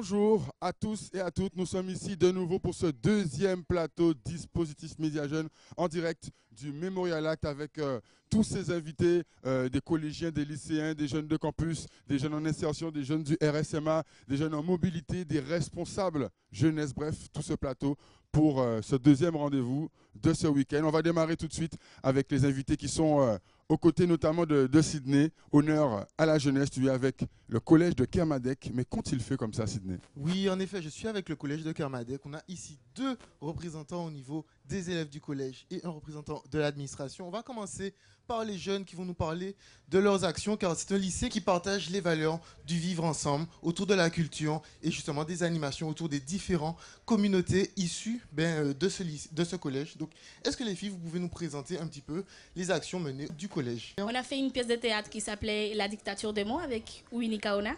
Bonjour à tous et à toutes, nous sommes ici de nouveau pour ce deuxième plateau Dispositif Média Jeunes en direct du Memorial Act avec tous ces invités, des collégiens, des lycéens, des jeunes de campus, des jeunes en insertion, des jeunes du RSMA, des jeunes en mobilité, des responsables jeunesse, bref, tout ce plateau pour ce deuxième rendez-vous de ce week-end. On va démarrer tout de suite avec les invités qui sont aux côtés notamment de Sydney. Honneur à la jeunesse, tu es avec le collège de Kermadec. Mais qu'ont-ils fait comme ça, Sydney? Oui, en effet, je suis avec le collège de Kermadec. On a ici deux représentants au niveau des élèves du collège et un représentant de l'administration. On va commencer par les jeunes qui vont nous parler de leurs actions, car c'est un lycée qui partage les valeurs du vivre ensemble autour de la culture et justement des animations autour des différentes communautés issues de ce collège. Donc, est-ce que les filles, vous pouvez nous présenter un petit peu les actions menées du collège? On a fait une pièce de théâtre qui s'appelait La dictature des mots avec Winnie Kaona.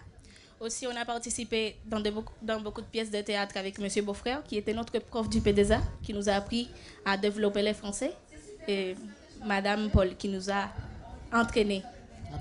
Aussi, on a participé dans beaucoup de pièces de théâtre avec Monsieur Beaufrère, qui était notre prof du PDSA, qui nous a appris à développer les Français, et Madame Paul, qui nous a entraînés.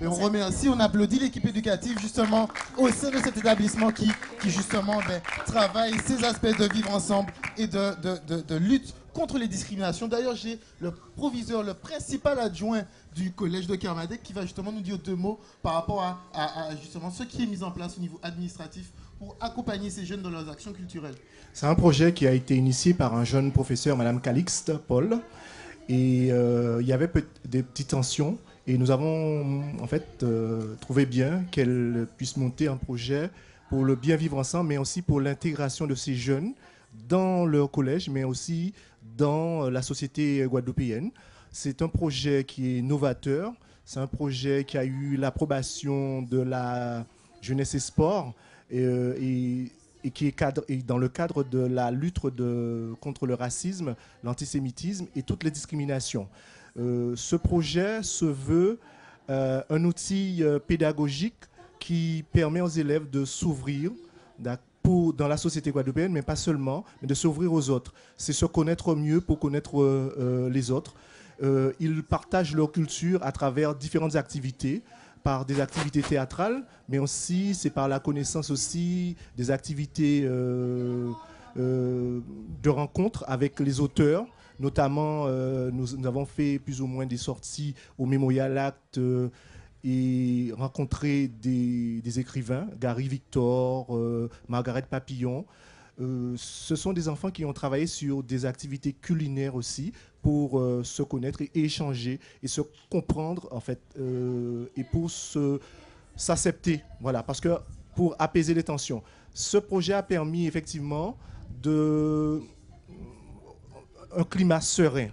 On remercie, on applaudit l'équipe éducative justement au sein de cet établissement qui justement travaille ces aspects de vivre ensemble et de lutte contre les discriminations. D'ailleurs, j'ai le proviseur, le principal adjoint du collège de Kermadec qui va justement nous dire deux mots par rapport à justement ce qui est mis en place au niveau administratif pour accompagner ces jeunes dans leurs actions culturelles. C'est un projet qui a été initié par un jeune professeur, Madame Calixte Paul, et il y avait des petites tensions. Et nous avons en fait trouvé bien qu'elle puisse monter un projet pour le bien vivre ensemble, mais aussi pour l'intégration de ces jeunes dans leur collège, mais aussi dans la société guadeloupéenne. C'est un projet qui est novateur, c'est un projet qui a eu l'approbation de la jeunesse et sport et qui est dans le cadre de la lutte contre le racisme, l'antisémitisme et toutes les discriminations. Ce projet se veut un outil pédagogique qui permet aux élèves de s'ouvrir dans la société guadeloupéenne, mais pas seulement, mais de s'ouvrir aux autres. C'est se connaître mieux pour connaître les autres. Ils partagent leur culture à travers différentes activités, par des activités théâtrales, mais aussi c'est par la connaissance aussi des activités de rencontres avec les auteurs. Notamment, nous avons fait plus ou moins des sorties au Memorial Act et rencontré des écrivains, Gary Victor, Margaret Papillon. Ce sont des enfants qui ont travaillé sur des activités culinaires aussi pour se connaître et échanger et se comprendre en fait et pour s'accepter. Voilà, parce que pour apaiser les tensions. Ce projet a permis effectivement un climat serein.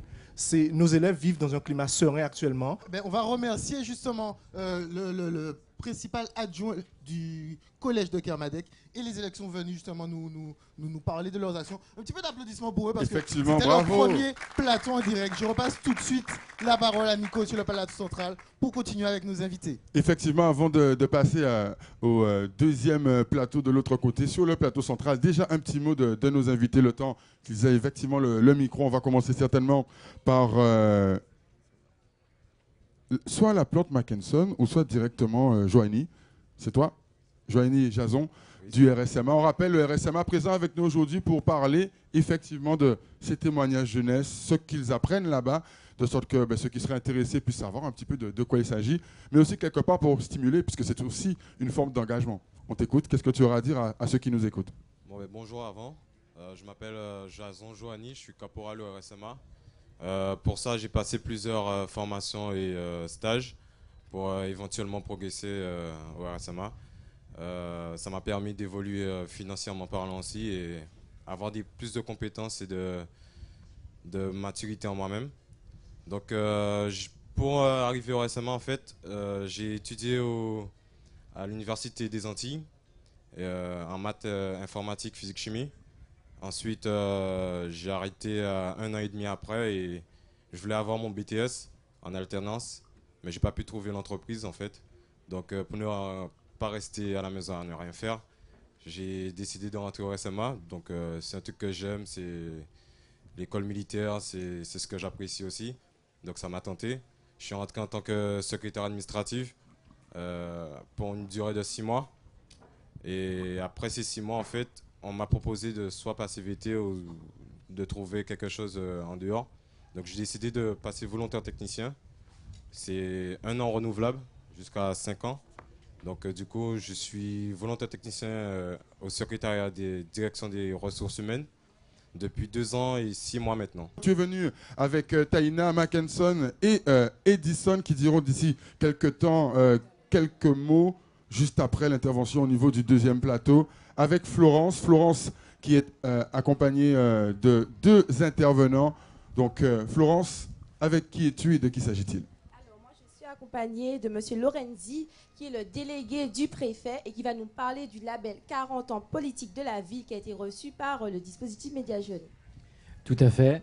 Nos élèves vivent dans un climat serein actuellement. On va remercier justement le principal adjoint du collège de Kermadec et les élections venues justement nous parler de leurs actions. Un petit peu d'applaudissements pour eux parce que c'était leur premier plateau en direct. Je repasse tout de suite la parole à Nico sur le plateau central pour continuer avec nos invités. Effectivement, avant de passer au deuxième plateau de l'autre côté, sur le plateau central, déjà un petit mot de nos invités, le temps qu'ils aient effectivement le micro. On va commencer certainement par soit la plante Mackinson ou soit directement Joanie. C'est toi, Joanie Jason, oui, du RSMA. On rappelle le RSMA présent avec nous aujourd'hui pour parler effectivement de ces témoignages jeunesse, ce qu'ils apprennent là-bas, de sorte que ceux qui seraient intéressés puissent savoir un petit peu de quoi il s'agit, mais aussi quelque part pour stimuler, puisque c'est aussi une forme d'engagement. On t'écoute, qu'est-ce que tu auras à dire à ceux qui nous écoutent? Bonjour avant, je m'appelle Jason Joanie, je suis caporal au RSMA. Pour ça, j'ai passé plusieurs formations et stages pour éventuellement progresser au RSMA. Ça m'a permis d'évoluer financièrement parlant aussi et avoir plus de compétences et de maturité en moi-même. Donc, pour arriver au RSMA, en fait, j'ai étudié à l'Université des Antilles en maths informatique, physique, chimie. Ensuite, j'ai arrêté 1 an et demi après et je voulais avoir mon BTS en alternance, mais j'ai pas pu trouver l'entreprise en fait. Donc, pour ne pas rester à la maison à ne rien faire, j'ai décidé de rentrer au SMA. Donc, c'est un truc que j'aime, c'est l'école militaire, c'est ce que j'apprécie aussi. Donc, ça m'a tenté. Je suis rentré en tant que secrétaire administratif pour une durée de 6 mois. Et après ces 6 mois, en fait, on m'a proposé de soit passer VT ou de trouver quelque chose en dehors. Donc j'ai décidé de passer volontaire technicien. C'est 1 an renouvelable jusqu'à 5 ans. Donc du coup, je suis volontaire technicien au secrétariat des directions des ressources humaines depuis 2 ans et 6 mois maintenant. Tu es venu avec Taina, Mackinson et Edison qui diront d'ici quelques temps quelques mots juste après l'intervention au niveau du deuxième plateau avec Florence. Florence qui est accompagnée de 2 intervenants. Donc Florence, avec qui es-tu et de qui s'agit-il? Je suis accompagnée de M. Lorenzi, qui est le délégué du préfet et qui va nous parler du label 40 ans politique de la ville qui a été reçu par le dispositif Média Jeunes. Tout à fait.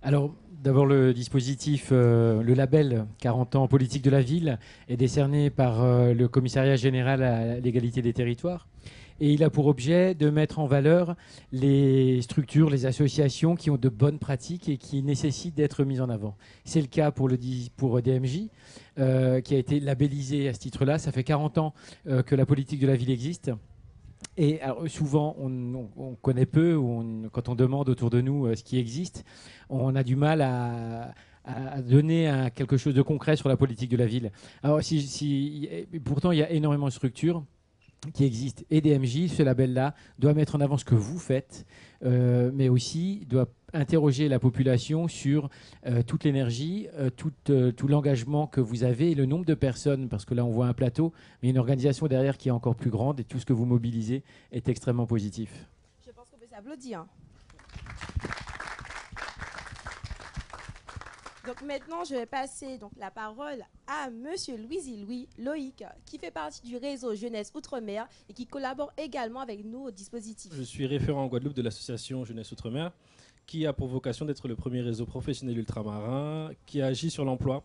Alors, d'abord, le dispositif, le label 40 ans politique de la ville est décerné par le Commissariat général à l'égalité des territoires. Et il a pour objet de mettre en valeur les structures, les associations qui ont de bonnes pratiques et qui nécessitent d'être mises en avant. C'est le cas pour DMJ, qui a été labellisé à ce titre-là. Ça fait 40 ans que la politique de la ville existe. Et alors, souvent, on connaît peu, quand on demande autour de nous ce qui existe, on a du mal à donner quelque chose de concret sur la politique de la ville. Alors, pourtant, il y a énormément de structures qui existe. Et DMJ, ce label-là, doit mettre en avant ce que vous faites, mais aussi doit interroger la population sur toute l'énergie, tout l'engagement que vous avez et le nombre de personnes, parce que là on voit un plateau, mais une organisation derrière qui est encore plus grande et tout ce que vous mobilisez est extrêmement positif. Je pense qu'on peut s'applaudir. Donc maintenant, je vais passer la parole à Monsieur Louis Loïc, qui fait partie du réseau Jeunesse Outre-mer et qui collabore également avec nous au dispositif. Je suis référent en Guadeloupe de l'association Jeunesse Outre-mer, qui a pour vocation d'être le premier réseau professionnel ultramarin qui agit sur l'emploi.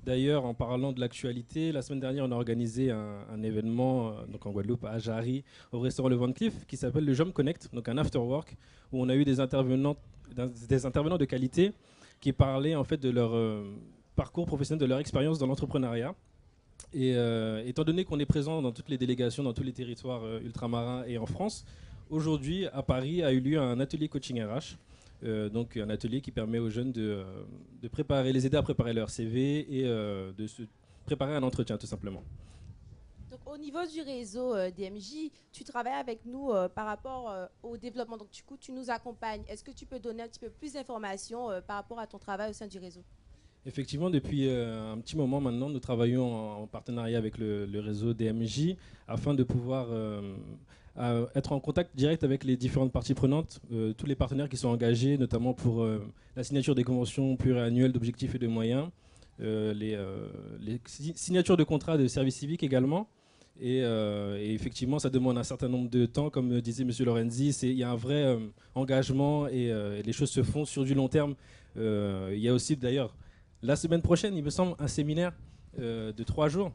D'ailleurs, en parlant de l'actualité, la semaine dernière, on a organisé un événement donc en Guadeloupe, à Jarry, au restaurant Le Van Cleef, qui s'appelle le Jom Connect, donc un after-work, où on a eu des intervenants de qualité qui parlaient en fait de leur parcours professionnel, de leur expérience dans l'entrepreneuriat. Et étant donné qu'on est présent dans toutes les délégations, dans tous les territoires ultramarins et en France, aujourd'hui, à Paris, a eu lieu un atelier coaching RH. Donc un atelier qui permet aux jeunes de les aider à préparer leur CV et de se préparer à un entretien, tout simplement. Donc, au niveau du réseau DMJ, tu travailles avec nous par rapport au développement. Donc, du coup, tu nous accompagnes. Est-ce que tu peux donner un petit peu plus d'informations par rapport à ton travail au sein du réseau? Effectivement, depuis un petit moment maintenant, nous travaillons en partenariat avec le réseau DMJ afin de pouvoir être en contact direct avec les différentes parties prenantes, tous les partenaires qui sont engagés, notamment pour la signature des conventions pluriannuelles d'objectifs et de moyens, les signatures de contrats de service civique également. Et effectivement, ça demande un certain nombre de temps, comme disait M. Lorenzi. Il y a un vrai engagement et les choses se font sur du long terme. Il y a aussi d'ailleurs la semaine prochaine, il me semble, un séminaire de 3 jours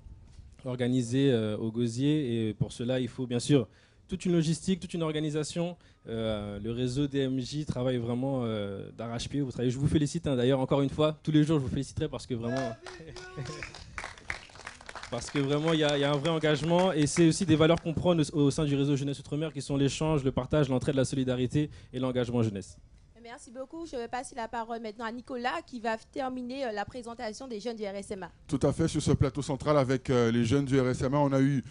organisé au Gosier. Et pour cela, il faut bien sûr toute une logistique, toute une organisation. Le réseau DMJ travaille vraiment d'arrache-pied. Je vous félicite d'ailleurs encore une fois. Tous les jours, je vous féliciterai parce que vraiment... Parce que vraiment, il y a un vrai engagement et c'est aussi des valeurs qu'on prône au sein du réseau Jeunesse Outre-mer qui sont l'échange, le partage, l'entraide, la solidarité et l'engagement jeunesse. Merci beaucoup. Je vais passer la parole maintenant à Nicolas qui va terminer la présentation des jeunes du RSMA. Tout à fait, sur ce plateau central avec les jeunes du RSMA, on a eu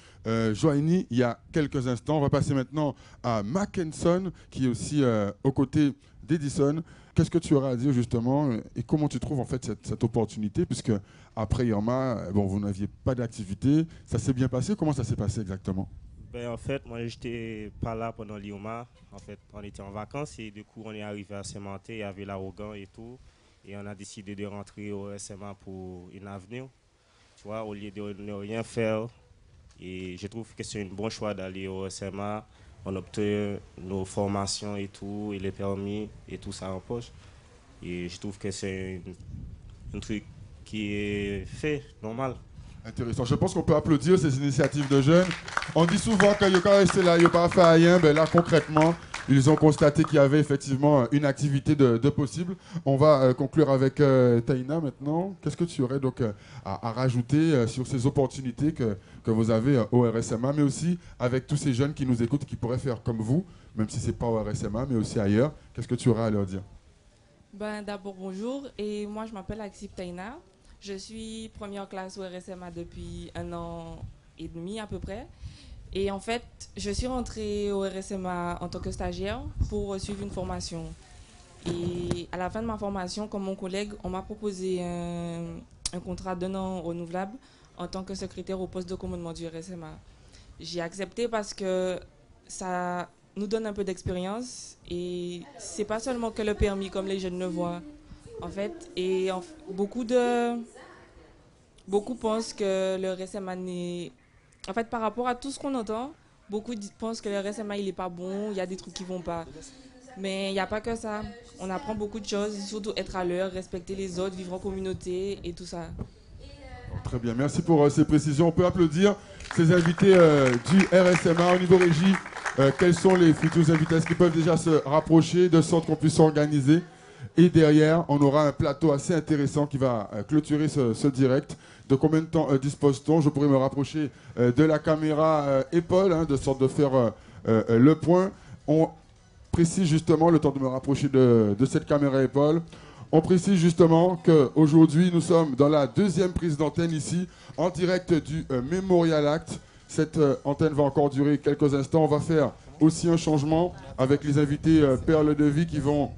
Joanie il y a quelques instants. On va passer maintenant à Mackinson qui est aussi aux côtés d'Edison. Qu'est-ce que tu auras à dire justement et comment tu trouves en fait cette opportunité puisque après Irma, vous n'aviez pas d'activité, ça s'est bien passé. Comment ça s'est passé exactement? En fait, moi, j'étais pas là pendant l'IOMA. En fait, on était en vacances et du coup, on est arrivé à Saint-Martin, il y avait l'arrogant et tout. Et on a décidé de rentrer au SMA pour une avenir, tu vois, au lieu de ne rien faire. Et je trouve que c'est un bon choix d'aller au SMA. On obtient nos formations et tout, et les permis et tout ça en poche. Et je trouve que c'est un truc qui est fait, normal. Intéressant. Je pense qu'on peut applaudir ces initiatives de jeunes. On dit souvent que quand rester là, il n'y a pas fait rien. Ben là, concrètement, Ils ont constaté qu'il y avait effectivement une activité de possible. On va conclure avec Taïna maintenant. Qu'est-ce que tu aurais donc à rajouter sur ces opportunités que vous avez au RSMA, mais aussi avec tous ces jeunes qui nous écoutent, qui pourraient faire comme vous, même si ce n'est pas au RSMA, mais aussi ailleurs. Qu'est-ce que tu aurais à leur dire? D'abord, bonjour. Et moi, je m'appelle Aksip Taïna. Je suis première classe au RSMA depuis 1 an et demi à peu près. Et en fait, je suis rentrée au RSMA en tant que stagiaire pour suivre une formation. Et à la fin de ma formation, comme mon collègue, on m'a proposé un contrat d'1 an renouvelable en tant que secrétaire au poste de commandement du RSMA. J'ai accepté parce que ça nous donne un peu d'expérience et c'est pas seulement que le permis comme les jeunes le voient en fait. Et beaucoup pensent que le RSMA n'est... En fait, par rapport à tout ce qu'on entend, beaucoup pensent que le RSMA, il n'est pas bon, il y a des trucs qui ne vont pas. Mais il n'y a pas que ça. On apprend beaucoup de choses, surtout être à l'heure, respecter les autres, vivre en communauté et tout ça. Très bien, merci pour ces précisions. On peut applaudir ces invités du RSMA au niveau régie. Quels sont les futurs invités? Est-ce qu'ils peuvent déjà se rapprocher de sorte qu'on puisse s'organiser? Et derrière, on aura un plateau assez intéressant qui va clôturer ce direct. De combien de temps dispose-t-on? Je pourrais me rapprocher de la caméra épaule, de sorte de faire le point. On précise justement, le temps de me rapprocher de cette caméra épaule, on précise justement qu'aujourd'hui, nous sommes dans la 2e prise d'antenne ici, en direct du Memorial Act. Cette antenne va encore durer quelques instants. On va faire aussi un changement avec les invités Perles de Vie qui vont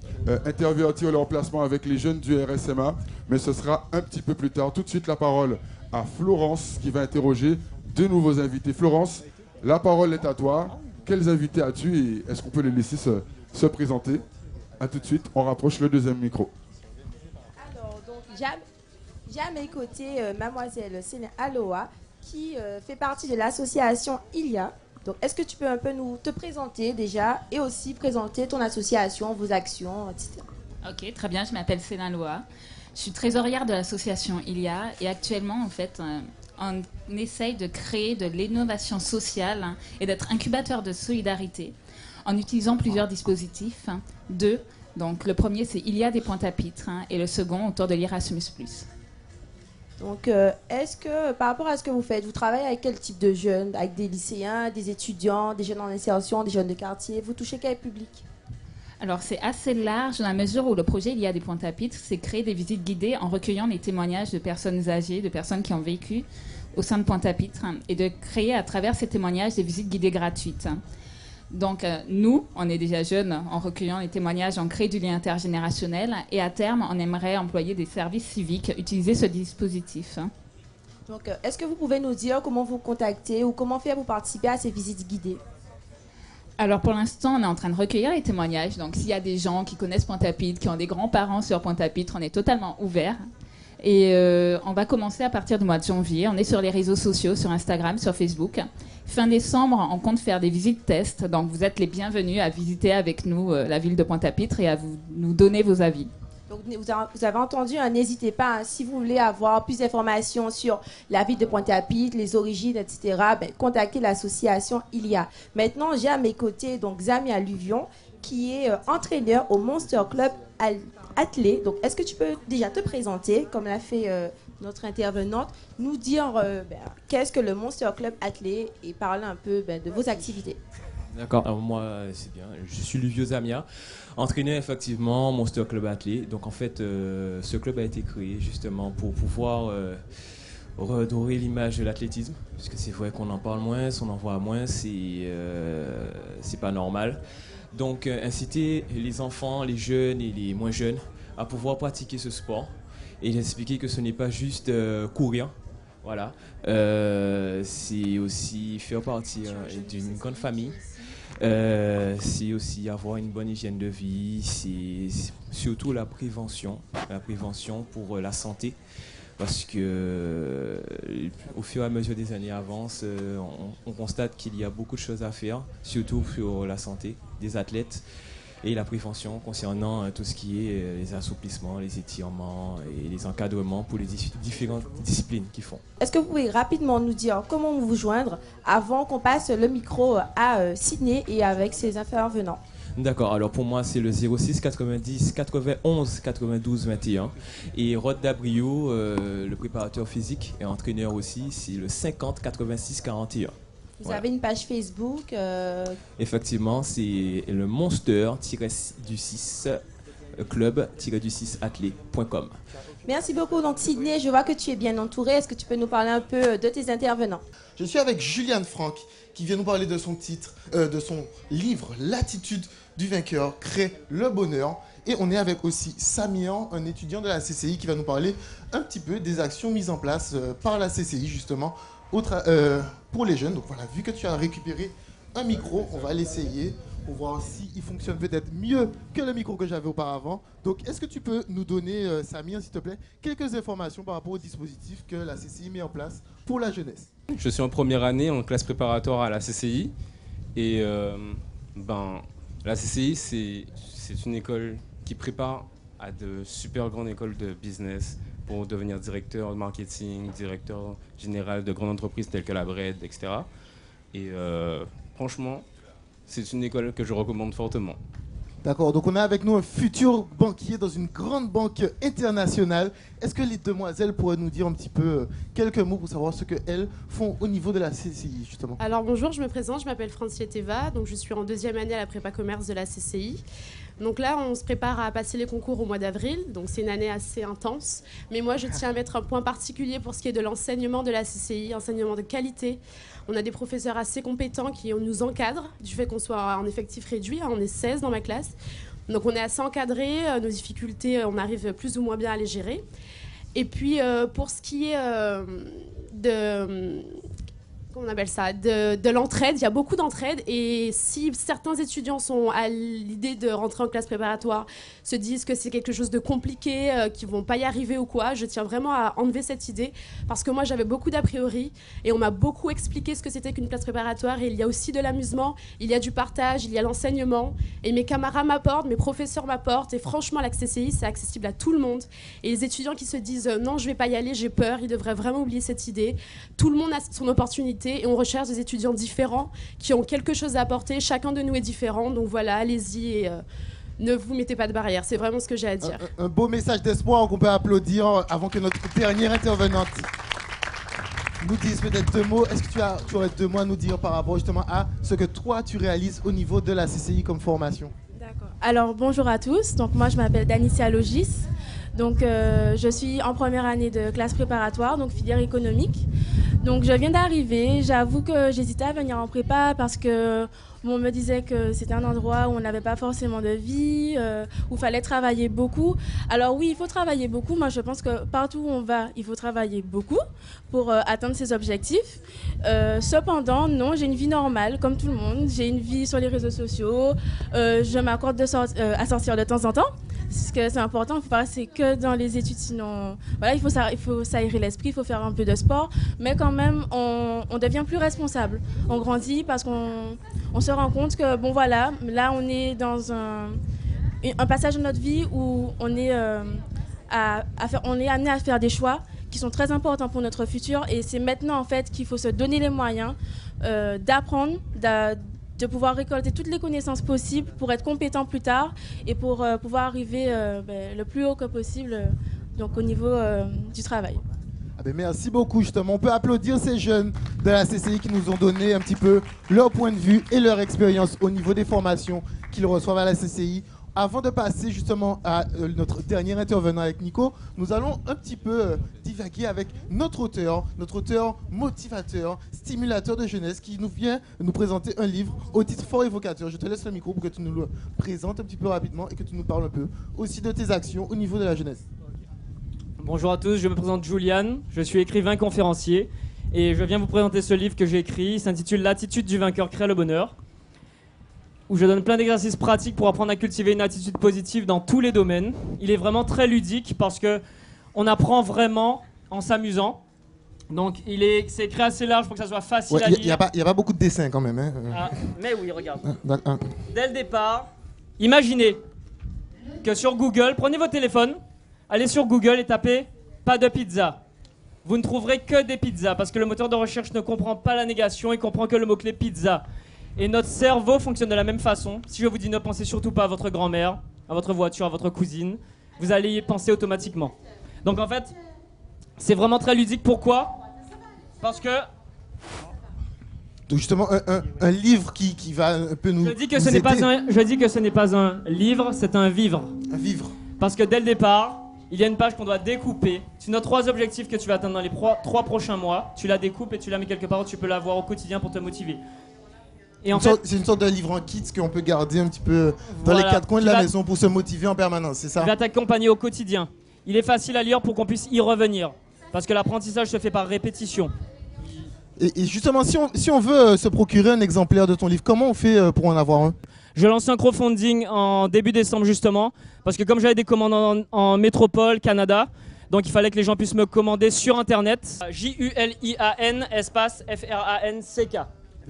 intervertir leur placement avec les jeunes du RSMA. Mais ce sera un petit peu plus tard. Tout de suite, la parole à Florence qui va interroger 2 nouveaux invités. Florence, la parole est à toi. Quels invités as-tu et est-ce qu'on peut les laisser se présenter? A tout de suite, on rapproche le 2e micro. Alors, donc, j'ai à mes côtés mademoiselle Céline Aloa qui fait partie de l'association ILIA. Donc, est-ce que tu peux un peu te présenter déjà et aussi présenter ton association, vos actions, etc. Ok, très bien. Je m'appelle Céline Aloa. Je suis trésorière de l'association ILIA et actuellement, en fait, on essaye de créer de l'innovation sociale et d'être incubateur de solidarité en utilisant plusieurs dispositifs. 2. Donc, le premier, c'est ILIA des Pointe-à-Pitre et le second autour de l'Erasmus+. Donc, est-ce que, par rapport à ce que vous faites, vous travaillez avec quel type de jeunes? Avec des lycéens, des étudiants, des jeunes en insertion, des jeunes de quartier? Vous touchez quel public? Alors, c'est assez large dans la mesure où le projet ILIA des Pointe-à-Pitre, c'est créer des visites guidées en recueillant les témoignages de personnes âgées, de personnes qui ont vécu au sein de Pointe-à-Pitre et de créer à travers ces témoignages des visites guidées gratuites. Donc, nous, on est déjà jeunes, en recueillant les témoignages, on crée du lien intergénérationnel et à terme, on aimerait employer des services civiques, utiliser ce dispositif. Donc, est-ce que vous pouvez nous dire comment vous contacter ou comment faire pour participer à ces visites guidées? Alors, pour l'instant, on est en train de recueillir les témoignages. Donc, s'il y a des gens qui connaissent Pointe-à-Pitre, qui ont des grands-parents sur Pointe-à-Pitre, on est totalement ouvert. Et on va commencer à partir du mois de janvier. On est sur les réseaux sociaux, sur Instagram, sur Facebook. Fin décembre, on compte faire des visites tests. Donc, vous êtes les bienvenus à visiter avec nous la ville de Pointe-à-Pitre et à nous donner vos avis. Donc, vous avez entendu, n'hésitez pas, si vous voulez avoir plus d'informations sur la ville de Pointe-à-Pitre, les origines, etc., contactez l'association ILIA. Maintenant, j'ai à mes côtés donc Xami Alluvion, qui est entraîneur au Monster Club Athlé. Donc, est-ce que tu peux déjà te présenter, comme l'a fait notre intervenante, nous dire qu'est-ce que le Monster Club Athlé et parler un peu de vos activités? D'accord, alors moi c'est bien, je suis Luvio Zamia, entraîneur effectivement Monster Club Athlé. Donc en fait ce club a été créé justement pour pouvoir redorer l'image de l'athlétisme, puisque c'est vrai qu'on en parle moins, on en voit moins, c'est pas normal. Donc inciter les enfants, les jeunes et les moins jeunes à pouvoir pratiquer ce sport et expliquer que ce n'est pas juste courir. Voilà, c'est aussi faire partie d'une grande famille, c'est aussi avoir une bonne hygiène de vie, c'est surtout la prévention pour la santé, parce que au fur et à mesure des années avancent, on constate qu'il y a beaucoup de choses à faire, surtout sur la santé des athlètes. Et la prévention concernant tout ce qui est les assouplissements, les étirements et les encadrements pour les différentes disciplines qu'ils font. Est-ce que vous pouvez rapidement nous dire comment vous joindre avant qu'on passe le micro à Sydney et avec ses intervenants? D'accord, alors pour moi c'est le 06 90 91 92 21 et Rod Dabrio, le préparateur physique et entraîneur aussi, c'est le 50 86 41. Vous avez une page Facebook Effectivement, c'est le monster-6 club-6athlé.com. Merci beaucoup. Donc Sydney, je vois que tu es bien entouré. Est-ce que tu peux nous parler un peu de tes intervenants? Je suis avec Juliane Franck qui vient nous parler de son titre, de son livre L'attitude du vainqueur crée le bonheur. Et on est avec aussi Samian, un étudiant de la CCI qui va nous parler un petit peu des actions mises en place par la CCI justement pour les jeunes. Donc voilà, vu que tu as récupéré un micro, on va l'essayer pour voir s'il fonctionne peut-être mieux que le micro que j'avais auparavant. Donc est-ce que tu peux nous donner, Samian s'il te plaît, quelques informations par rapport au dispositif que la CCI met en place pour la jeunesse? Je suis en première année en classe préparatoire à la CCI et la CCI c'est une école qui prépare à de super grandes écoles de business pour devenir directeur de marketing, directeur général de grandes entreprises telles que la Bred, etc. Et franchement, c'est une école que je recommande fortement. D'accord, donc on a avec nous un futur banquier dans une grande banque internationale. Est-ce que les demoiselles pourraient nous dire un petit peu quelques mots pour savoir ce qu'elles font au niveau de la CCI, justement? Alors bonjour, je me présente, je m'appelle Franciette Eva, donc je suis en deuxième année à la prépa commerce de la CCI. Donc là, on se prépare à passer les concours au mois d'avril, donc c'est une année assez intense. Mais moi, je tiens à mettre un point particulier pour ce qui est de l'enseignement de la CCI, enseignement de qualité. On a des professeurs assez compétents qui nous encadrent, du fait qu'on soit en effectif réduit, on est 16 dans ma classe. Donc on est assez encadré, nos difficultés, on arrive plus ou moins bien à les gérer. Et puis pour ce qui est comment on appelle ça, de l'entraide, il y a beaucoup d'entraide et si certains étudiants sont à l'idée de rentrer en classe préparatoire, se disent que c'est quelque chose de compliqué, qu'ils vont pas y arriver ou quoi, je tiens vraiment à enlever cette idée parce que moi j'avais beaucoup d'a priori et on m'a beaucoup expliqué ce que c'était qu'une classe préparatoire et il y a aussi de l'amusement, il y a du partage, il y a l'enseignement et mes camarades m'apportent, mes professeurs m'apportent et franchement la CCI c'est accessible à tout le monde et les étudiants qui se disent non je vais pas y aller, j'ai peur, ils devraient vraiment oublier cette idée. Tout le monde a son opportunité et on recherche des étudiants différents qui ont quelque chose à apporter. Chacun de nous est différent, donc voilà, allez-y et ne vous mettez pas de barrière. C'est vraiment ce que j'ai à dire. Un beau message d'espoir qu'on peut applaudir avant que notre dernière intervenante nous dise peut-être deux mots. Est-ce que tu aurais deux mots à nous dire par rapport justement à ce que toi tu réalises au niveau de la CCI comme formation? D'accord. Alors bonjour à tous. Donc moi je m'appelle Danicia Logis. Donc je suis en première année de classe préparatoire, donc filière économique. Donc je viens d'arriver, j'avoue que j'hésitais à venir en prépa parce que on me disait que c'était un endroit où on n'avait pas forcément de vie, où il fallait travailler beaucoup. Alors oui, il faut travailler beaucoup. Moi, je pense que partout où on va, il faut travailler beaucoup pour atteindre ses objectifs. Cependant, non, j'ai une vie normale, comme tout le monde. J'ai une vie sur les réseaux sociaux. Je m'accorde à sortir de temps en temps. Parce que c'est important, il ne faut pas rester que dans les études, sinon voilà, il faut s'aérer l'esprit, il faut faire un peu de sport, mais quand même on devient plus responsable. On grandit parce qu'on se rend compte que bon voilà, là on est dans un passage de notre vie où on est amené à faire des choix qui sont très importants pour notre futur et c'est maintenant en fait qu'il faut se donner les moyens d'apprendre, de pouvoir récolter toutes les connaissances possibles pour être compétent plus tard et pour pouvoir arriver le plus haut que possible donc au niveau du travail. Ah ben merci beaucoup justement. On peut applaudir ces jeunes de la CCI qui nous ont donné un petit peu leur point de vue et leur expérience au niveau des formations qu'ils reçoivent à la CCI. Avant de passer justement à notre dernier intervenant avec Nico, nous allons un petit peu divaguer avec notre auteur motivateur, stimulateur de jeunesse qui nous vient nous présenter un livre au titre fort évocateur. Je te laisse le micro pour que tu nous le présentes un petit peu rapidement et que tu nous parles un peu aussi de tes actions au niveau de la jeunesse. Bonjour à tous, je me présente Julian, je suis écrivain conférencier et je viens vous présenter ce livre que j'ai écrit, il s'intitule L'attitude du vainqueur crée le bonheur, où je donne plein d'exercices pratiques pour apprendre à cultiver une attitude positive dans tous les domaines. Il est vraiment très ludique parce qu'on apprend vraiment en s'amusant. Donc c'est écrit assez large pour que ça soit facile à lire. Il n'y a pas beaucoup de dessins quand même. Hein. Ah, mais oui, regarde. Dès le départ, imaginez que sur Google, prenez votre téléphone, allez sur Google et tapez « pas de pizza ». Vous ne trouverez que des pizzas parce que le moteur de recherche ne comprend pas la négation, il comprend que le mot-clé pizza. Et notre cerveau fonctionne de la même façon. Si je vous dis ne pensez surtout pas à votre grand-mère, à votre voiture, à votre cousine, vous allez y penser automatiquement. Donc en fait, c'est vraiment très ludique. Pourquoi ? Parce que... Donc justement, un livre qui va un peu nous... Je dis que ce n'est pas un livre, c'est un vivre. Un vivre. Parce que dès le départ, il y a une page qu'on doit découper. Tu notes 3 objectifs que tu vas atteindre dans les 3 prochains mois. Tu la découpes et tu la mets quelque part où tu peux la voir au quotidien pour te motiver. Et c'est une sorte de livre en kit qu'on peut garder un petit peu dans les 4 coins de la maison pour se motiver en permanence, c'est ça? Il va t'accompagner au quotidien. Il est facile à lire pour qu'on puisse y revenir. Parce que l'apprentissage se fait par répétition. Et justement, si on veut se procurer un exemplaire de ton livre, comment on fait pour en avoir un? Je lance un crowdfunding en début décembre justement, parce que comme j'avais des commandes en métropole, Canada, donc il fallait que les gens puissent me commander sur internet. Julian espace FRANCK.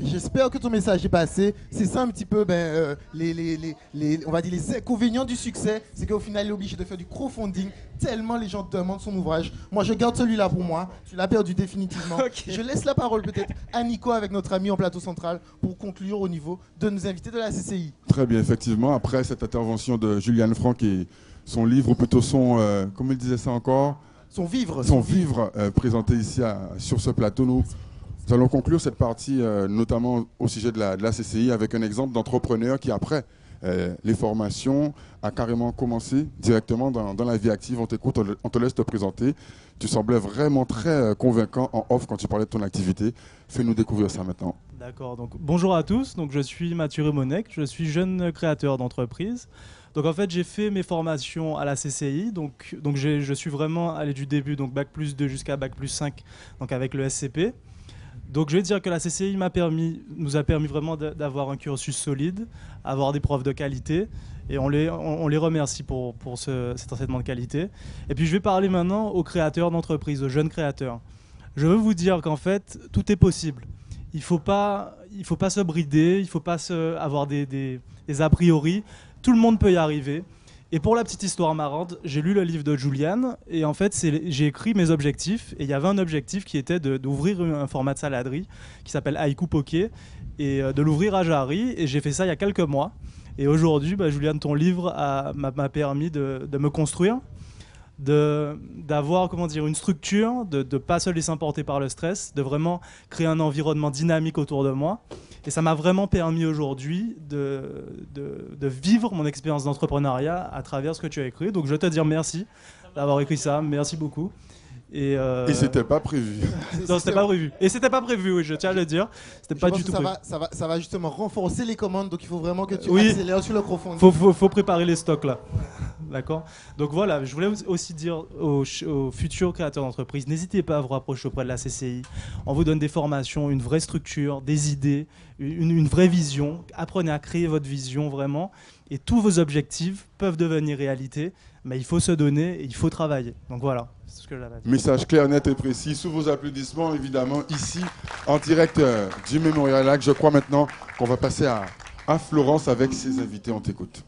J'espère que ton message est passé. C'est ça un petit peu, on va dire les inconvénients du succès, c'est qu'au final, il est obligé de faire du crowdfunding tellement les gens demandent son ouvrage. Moi, je garde celui-là pour moi. Tu l'as perdu définitivement. Okay. Je laisse la parole peut-être à Nico avec notre ami en plateau central pour conclure au niveau de nos invités de la CCI. Très bien, effectivement. Après cette intervention de Julian Franck et son livre, ou plutôt son, comment il disait ça encore? Son vivre. Son vivre présenté ici sur ce plateau. Nous allons conclure cette partie, notamment au sujet de la CCI, avec un exemple d'entrepreneur qui, après les formations, a carrément commencé directement dans la vie active. On t'écoute, on te laisse te présenter. Tu semblais vraiment très convaincant en off quand tu parlais de ton activité. Fais-nous découvrir ça maintenant. D'accord. Donc, bonjour à tous. Donc, je suis Mathieu Remonec. Je suis jeune créateur d'entreprise. Donc, en fait, j'ai fait mes formations à la CCI. Donc je suis vraiment allé du début, donc Bac+2 jusqu'à Bac+5, donc avec le SCP. Donc je vais dire que la CCI nous a permis vraiment d'avoir un cursus solide, avoir des profs de qualité, et on les remercie pour cet enseignement de qualité. Et puis je vais parler maintenant aux créateurs d'entreprises, aux jeunes créateurs. Je veux vous dire qu'en fait, tout est possible. Il faut pas se brider, il ne faut pas avoir des a priori. Tout le monde peut y arriver. Et pour la petite histoire marrante, j'ai lu le livre de Julian et en fait, j'ai écrit mes objectifs. Et il y avait un objectif qui était d'ouvrir un format de saladerie qui s'appelle Haiku Poké et de l'ouvrir à Jarry. Et j'ai fait ça il y a quelques mois. Et aujourd'hui, Julian, ton livre m'a permis de me construire, d'avoir une structure, de ne pas se laisser emporter par le stress, de vraiment créer un environnement dynamique autour de moi. Et ça m'a vraiment permis aujourd'hui de vivre mon expérience d'entrepreneuriat à travers ce que tu as écrit. Donc je veux te dire merci d'avoir écrit ça, merci beaucoup. Et c'était pas prévu. Non, c'était pas prévu. Et c'était pas prévu, oui, je tiens à le dire. C'était pas du tout prévu. Ça va justement renforcer les commandes, donc il faut vraiment que tu accélères sur le crowdfunding. Faut préparer les stocks là. D'accord. Donc voilà, je voulais aussi dire aux futurs créateurs d'entreprise, n'hésitez pas à vous rapprocher auprès de la CCI. On vous donne des formations, une vraie structure, des idées, une vraie vision. Apprenez à créer votre vision vraiment. Et tous vos objectifs peuvent devenir réalité, mais il faut se donner et il faut travailler. Donc voilà, c'est ce que j'avais à dire. Message clair, net et précis. Sous vos applaudissements, évidemment, ici, en direct du Memorial Lac. Je crois maintenant qu'on va passer à Florence avec ses invités. On t'écoute.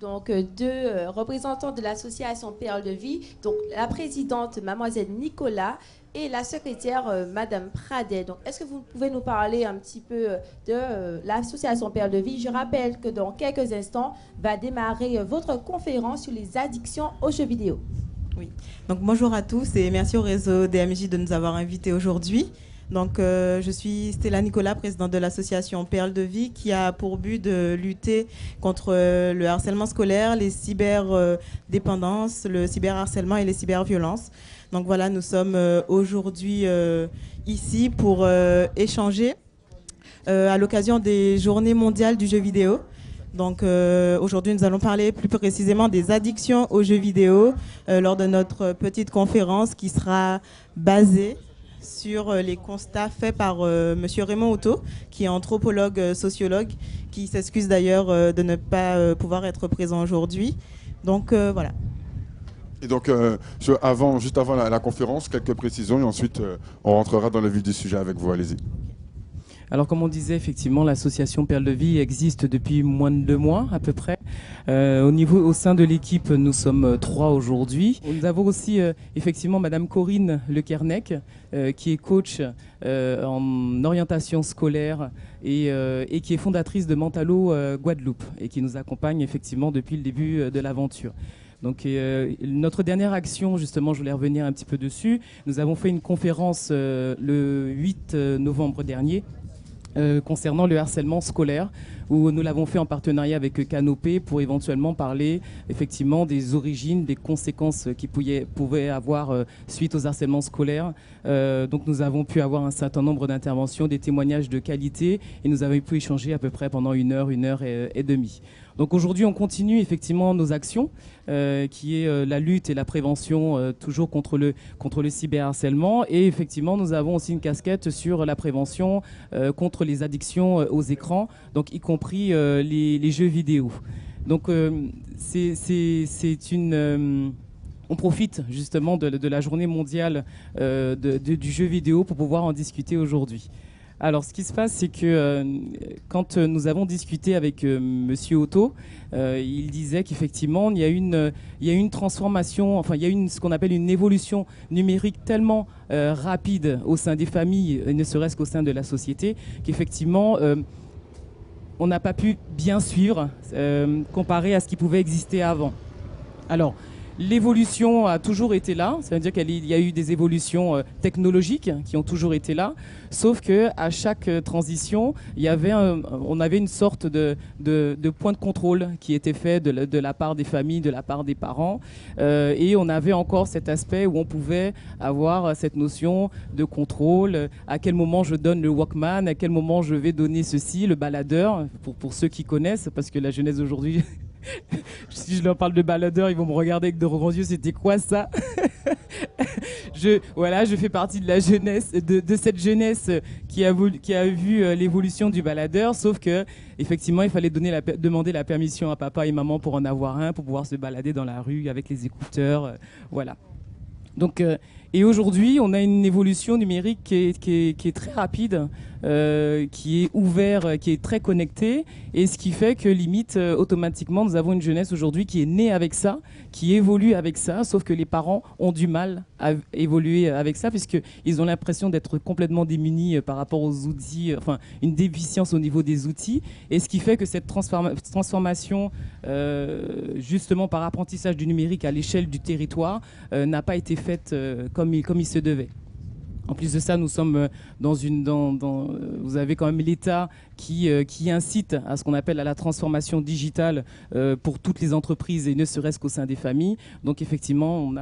Donc, 2 représentants de l'association Perle de Vie, donc la présidente, mademoiselle Nicolas, et la secrétaire, madame Pradet. Donc, est-ce que vous pouvez nous parler un petit peu de l'association Perle de Vie? Je rappelle que dans quelques instants, va démarrer votre conférence sur les addictions aux jeux vidéo. Oui. Donc, bonjour à tous et merci au réseau DMJ de nous avoir invités aujourd'hui. Donc, je suis Stella Nicolas, présidente de l'association Perle de Vie, qui a pour but de lutter contre le harcèlement scolaire, les cyberdépendances, le cyberharcèlement et les cyberviolences. Donc voilà, nous sommes aujourd'hui ici pour échanger à l'occasion des Journées mondiales du jeu vidéo. Donc aujourd'hui, nous allons parler plus précisément des addictions aux jeux vidéo lors de notre petite conférence qui sera basée sur les constats faits par Monsieur Raymond Otto, qui est anthropologue, sociologue, qui s'excuse d'ailleurs de ne pas pouvoir être présent aujourd'hui. Donc voilà. Et donc, juste avant la conférence, quelques précisions et ensuite on rentrera dans le vif du sujet avec vous. Allez-y. Alors comme on disait, effectivement, l'association Perle de Vie existe depuis moins de 2 mois à peu près. Au sein de l'équipe, nous sommes 3 aujourd'hui. Nous avons aussi effectivement Madame Corinne Lekernec, qui est coach en orientation scolaire et qui est fondatrice de Mentalo Guadeloupe et qui nous accompagne effectivement depuis le début de l'aventure. Donc notre dernière action, justement, je voulais revenir un petit peu dessus. Nous avons fait une conférence le 8 novembre dernier concernant le harcèlement scolaire, où nous l'avons fait en partenariat avec Canopé pour éventuellement parler effectivement des origines, des conséquences qui pouvaient avoir suite aux harcèlements scolaires. Donc nous avons pu avoir un certain nombre d'interventions, des témoignages de qualité, et nous avons pu échanger à peu près pendant 1 heure et demie. Donc aujourd'hui, on continue effectivement nos actions, qui est la lutte et la prévention toujours contre le cyberharcèlement. Et effectivement, nous avons aussi une casquette sur la prévention contre les addictions aux écrans, donc y compris les jeux vidéo. Donc on profite justement de la journée mondiale du jeu vidéo pour pouvoir en discuter aujourd'hui. Alors, ce qui se passe, c'est que quand nous avons discuté avec Monsieur Otto, il disait qu'effectivement, il y a une transformation, enfin, il y a ce qu'on appelle une évolution numérique tellement rapide au sein des familles, et ne serait-ce qu'au sein de la société, qu'effectivement, on n'a pas pu bien suivre comparé à ce qui pouvait exister avant. Alors, l'évolution a toujours été là, ça veut dire qu'il y a eu des évolutions technologiques qui ont toujours été là, sauf qu'à chaque transition, on avait une sorte de point de contrôle qui était fait de la part des familles, de la part des parents, et on avait encore cet aspect où on pouvait avoir cette notion de contrôle, à quel moment je donne le Walkman, à quel moment je vais donner ceci, le baladeur, pour ceux qui connaissent, parce que la jeunesse d'aujourd'hui... Si je leur parle de baladeur, ils vont me regarder avec de grands yeux. C'était quoi ça? Je fais partie de la jeunesse, de cette jeunesse qui a vu l'évolution du baladeur. Sauf que, effectivement, il fallait demander la permission à papa et maman pour en avoir un, pour pouvoir se balader dans la rue avec les écouteurs. Voilà. Donc, et aujourd'hui, on a une évolution numérique qui est très rapide, qui est ouverte, qui est très connectée, et ce qui fait que limite, automatiquement, nous avons une jeunesse aujourd'hui qui est née avec ça, qui évolue avec ça, sauf que les parents ont du mal à évoluer avec ça, puisqu'ils ont l'impression d'être complètement démunis par rapport aux outils, enfin, une déficience au niveau des outils, et ce qui fait que cette transformation, justement par apprentissage du numérique à l'échelle du territoire, n'a pas été faite comme il se devait. En plus de ça, nous sommes vous avez quand même l'État qui incite à ce qu'on appelle à la transformation digitale pour toutes les entreprises et ne serait-ce qu'au sein des familles. Donc effectivement,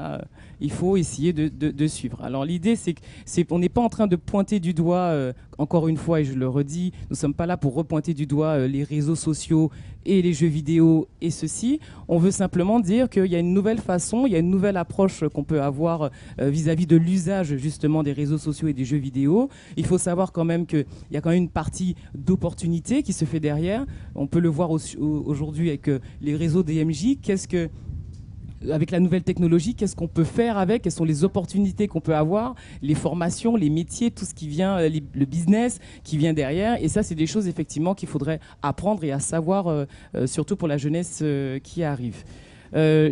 il faut essayer de suivre. Alors l'idée, c'est qu'on n'est pas en train de pointer du doigt, encore une fois, et je le redis, nous ne sommes pas là pour repointer du doigt les réseaux sociaux et les jeux vidéo et ceci. On veut simplement dire qu'il y a une nouvelle façon, il y a une nouvelle approche qu'on peut avoir vis-à-vis de l'usage justement des réseaux sociaux et des jeux vidéo. Il faut savoir quand même qu'il y a quand même une partie d'opportunité qui se fait derrière. On peut le voir aujourd'hui avec les réseaux DMJ. Avec la nouvelle technologie, qu'est-ce qu'on peut faire avec? Quelles sont les opportunités qu'on peut avoir? Les formations, les métiers, tout ce qui vient, le business qui vient derrière. Et ça, c'est des choses effectivement qu'il faudrait apprendre et à savoir, surtout pour la jeunesse qui arrive.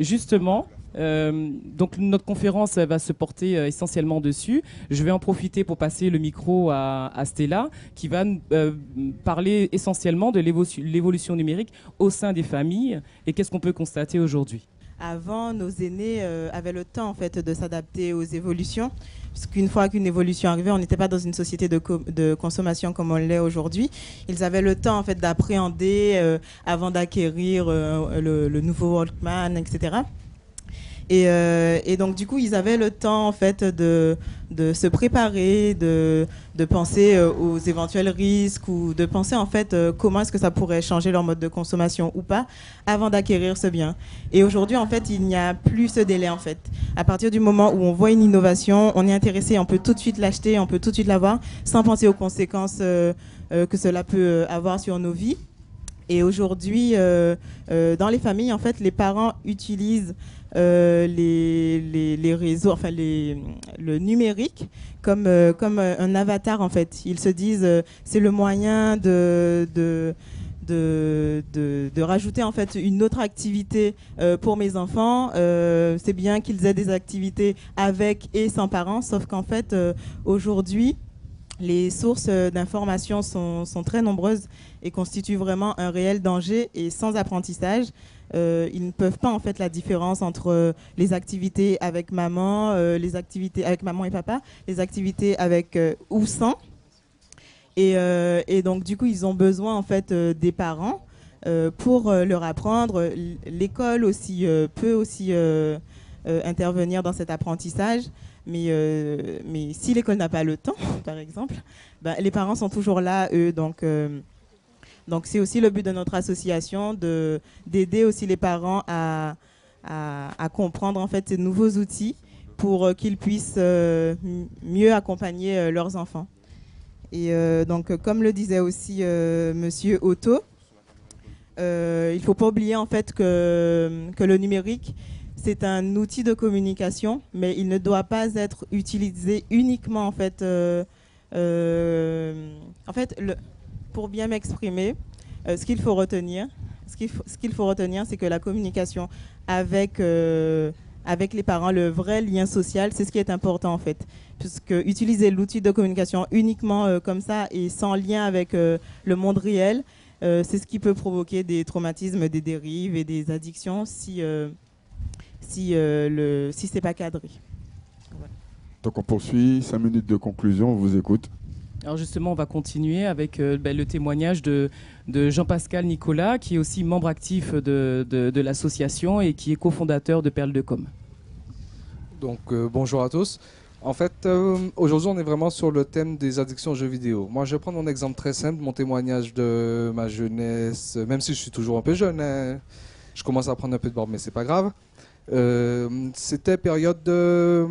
Justement, donc notre conférence va se porter essentiellement dessus. Je vais en profiter pour passer le micro à Stella, qui va parler essentiellement de l'évolution numérique au sein des familles et qu'est-ce qu'on peut constater aujourd'hui. Avant, nos aînés avaient le temps en fait, de s'adapter aux évolutions. Parce qu'une fois qu'une évolution arrivait, on n'était pas dans une société de consommation comme on l'est aujourd'hui. Ils avaient le temps en fait, d'appréhender avant d'acquérir le nouveau Walkman, etc. Et donc du coup, ils avaient le temps en fait de se préparer, de penser aux éventuels risques ou de penser en fait comment est-ce que ça pourrait changer leur mode de consommation ou pas avant d'acquérir ce bien. Et aujourd'hui, en fait, il n'y a plus ce délai en fait. À partir du moment où on voit une innovation, on est intéressé, on peut tout de suite l'acheter, on peut tout de suite l'avoir sans penser aux conséquences que cela peut avoir sur nos vies. Et aujourd'hui, dans les familles, en fait, les parents utilisent les réseaux, enfin le numérique comme un avatar, en fait. Ils se disent c'est le moyen de rajouter en fait une autre activité pour mes enfants. C'est bien qu'ils aient des activités avec et sans parents, sauf qu'en fait aujourd'hui les sources d'informations sont très nombreuses et constituent vraiment un réel danger. Et sans apprentissage, ils ne peuvent pas en fait la différence entre les activités avec maman, les activités avec maman et papa, les activités avec ou sans. Et donc du coup, ils ont besoin en fait des parents pour leur apprendre. L'école aussi peut aussi intervenir dans cet apprentissage. Mais si l'école n'a pas le temps, par exemple, les parents sont toujours là, eux. Donc c'est aussi le but de notre association, d'aider aussi les parents à comprendre en fait ces nouveaux outils pour qu'ils puissent mieux accompagner leurs enfants. Et donc, comme le disait aussi Monsieur Otto, il ne faut pas oublier en fait que le numérique, c'est un outil de communication, mais il ne doit pas être utilisé uniquement en fait. Pour bien m'exprimer, ce qu'il faut retenir, c'est que la communication avec les parents, le vrai lien social, c'est ce qui est important en fait. Puisque utiliser l'outil de communication uniquement comme ça et sans lien avec le monde réel, c'est ce qui peut provoquer des traumatismes, des dérives et des addictions si c'est pas cadré. Voilà. Donc on poursuit, 5 minutes de conclusion, on vous écoute. Alors justement, on va continuer avec le témoignage de Jean-Pascal Nicolas, qui est aussi membre actif de l'association et qui est cofondateur de Perles de Com. Donc bonjour à tous. En fait, aujourd'hui, on est vraiment sur le thème des addictions aux jeux vidéo. Moi, je vais prendre mon exemple très simple, mon témoignage de ma jeunesse, même si je suis toujours un peu jeune, hein, je commence à prendre un peu de barbe, mais c'est pas grave. C'était période de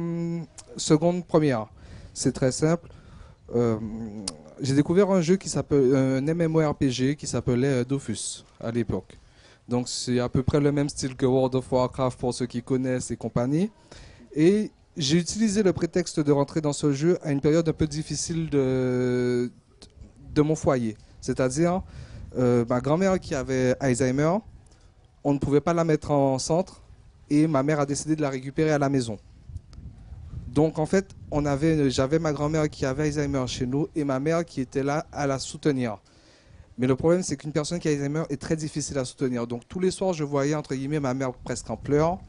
seconde première. C'est très simple. J'ai découvert un jeu qui s'appelle un MMORPG qui s'appelait Dofus à l'époque. Donc c'est à peu près le même style que World of Warcraft pour ceux qui connaissent et compagnie. Et j'ai utilisé le prétexte de rentrer dans ce jeu à une période un peu difficile de mon foyer. C'est-à-dire ma grand-mère qui avait Alzheimer, on ne pouvait pas la mettre en centre et ma mère a décidé de la récupérer à la maison. Donc en fait, j'avais ma grand-mère qui avait Alzheimer chez nous et ma mère qui était là à la soutenir. Mais le problème, c'est qu'une personne qui a Alzheimer est très difficile à soutenir. Donc tous les soirs, je voyais entre guillemets ma mère presque en pleurs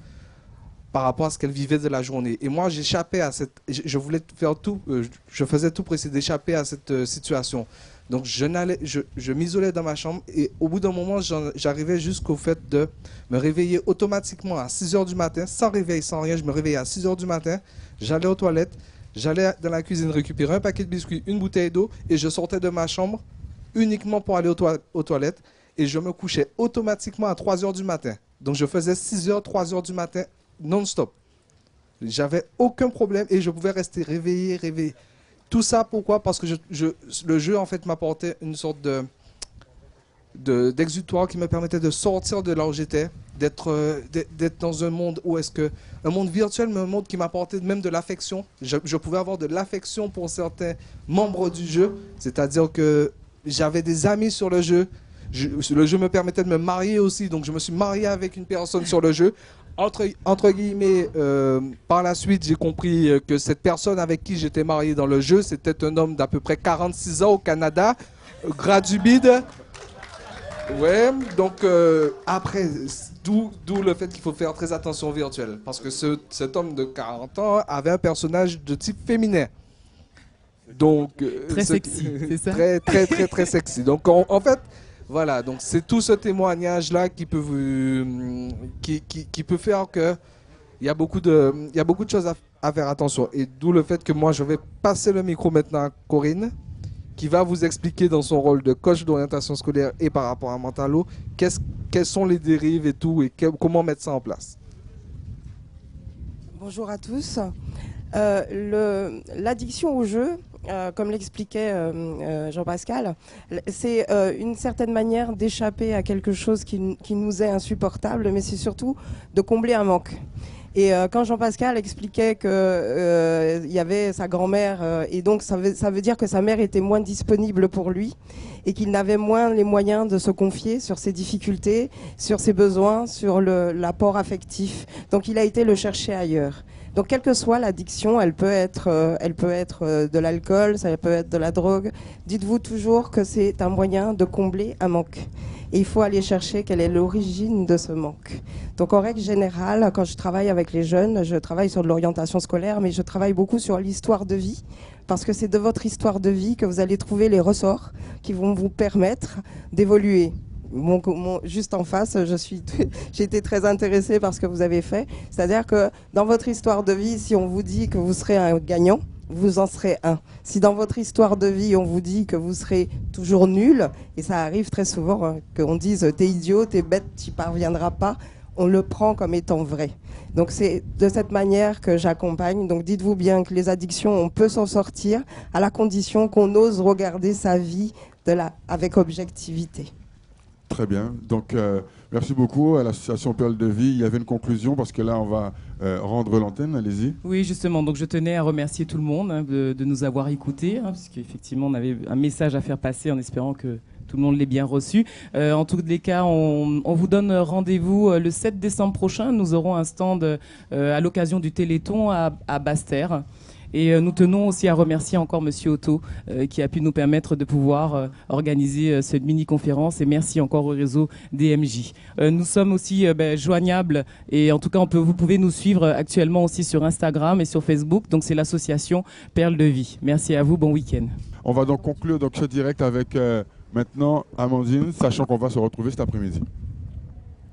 par rapport à ce qu'elle vivait de la journée. Et moi, j'échappais à cette... Je voulais faire tout, je faisais tout pour essayer d'échapper à cette situation. Donc je m'isolais dans ma chambre et au bout d'un moment, j'arrivais jusqu'au fait de me réveiller automatiquement à 6 h du matin, sans réveil, sans rien. Je me réveillais à 6 h du matin, j'allais aux toilettes, j'allais dans la cuisine récupérer un paquet de biscuits, une bouteille d'eau et je sortais de ma chambre uniquement pour aller aux toilettes et je me couchais automatiquement à 3 h du matin. Donc je faisais 6 h, 3 h du matin non-stop. J'avais aucun problème et je pouvais rester réveillé. Tout ça, pourquoi? Parce que le jeu, en fait, m'apportait une sorte d'exutoire qui me permettait de sortir de là où j'étais, d'être dans un monde où un monde virtuel, mais un monde qui m'apportait même de l'affection. Je pouvais avoir de l'affection pour certains membres du jeu, c'est-à-dire que j'avais des amis sur le jeu. Le jeu me permettait de me marier aussi, donc je me suis marié avec une personne sur le jeu. Entre guillemets, par la suite, j'ai compris que cette personne avec qui j'étais marié dans le jeu, c'était un homme d'à peu près 46 ans au Canada, gras du bide. Ouais, donc après, d'où le fait qu'il faut faire très attention au virtuel. Parce que cet homme de 40 ans avait un personnage de type féminin. Donc, très sexy, c'est ça? Très sexy. Donc en fait... Voilà, donc c'est tout ce témoignage-là qui peut faire que il y a beaucoup de choses à faire attention. Et d'où le fait que moi, je vais passer le micro maintenant à Corinne, qui va vous expliquer dans son rôle de coach d'orientation scolaire et par rapport à Mentalo, quelles sont les dérives et tout, et comment mettre ça en place. Bonjour à tous. L'addiction au jeu, comme l'expliquait Jean-Pascal, c'est une certaine manière d'échapper à quelque chose qui nous est insupportable, mais c'est surtout de combler un manque. Et quand Jean-Pascal expliquait qu'il y avait sa grand-mère, et donc ça veut dire que sa mère était moins disponible pour lui, et qu'il n'avait moins les moyens de se confier sur ses difficultés, sur ses besoins, sur l'apport affectif. Donc il a été le chercher ailleurs. Donc quelle que soit l'addiction, elle peut être de l'alcool, ça peut être de la drogue. Dites-vous toujours que c'est un moyen de combler un manque. Et il faut aller chercher quelle est l'origine de ce manque. Donc en règle générale, quand je travaille avec les jeunes, je travaille sur de l'orientation scolaire, mais je travaille beaucoup sur l'histoire de vie, parce que c'est de votre histoire de vie que vous allez trouver les ressorts qui vont vous permettre d'évoluer. Juste en face, j'ai été très intéressée par ce que vous avez fait. C'est-à-dire que dans votre histoire de vie, si on vous dit que vous serez un gagnant, vous en serez un. Si dans votre histoire de vie, on vous dit que vous serez toujours nul, et ça arrive très souvent, hein, qu'on dise « t'es idiot, t'es bête, t'y parviendras pas », on le prend comme étant vrai. Donc c'est de cette manière que j'accompagne. Donc dites-vous bien que les addictions, on peut s'en sortir à la condition qu'on ose regarder sa vie avec objectivité. Très bien. Donc, merci beaucoup à l'association Perle de Vie. Il y avait une conclusion parce que là, on va rendre l'antenne. Allez-y. Oui, justement. Donc, je tenais à remercier tout le monde de nous avoir écoutés, parce qu'effectivement, on avait un message à faire passer en espérant que tout le monde l'ait bien reçu. En tous les cas, on vous donne rendez-vous le 7 décembre prochain. Nous aurons un stand à l'occasion du Téléthon à Basse-Terre. Et nous tenons aussi à remercier encore Monsieur Otto qui a pu nous permettre de pouvoir organiser cette mini-conférence. Et merci encore au réseau DMJ. Nous sommes aussi joignables et en tout cas vous pouvez nous suivre actuellement aussi sur Instagram et sur Facebook. Donc c'est l'association Perle de Vie. Merci à vous, bon week-end. On va donc conclure ce direct avec maintenant Amandine, sachant qu'on va se retrouver cet après-midi.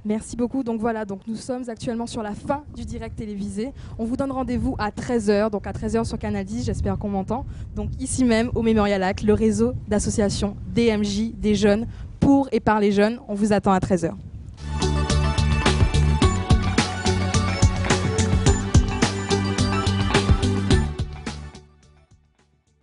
Merci beaucoup. Donc voilà, nous sommes actuellement sur la fin du direct télévisé. On vous donne rendez-vous à 13h, donc à 13h sur Canal 10, j'espère qu'on m'entend. Donc ici même au Mémorial Lac, le réseau d'associations DMJ des jeunes pour et par les jeunes. On vous attend à 13h.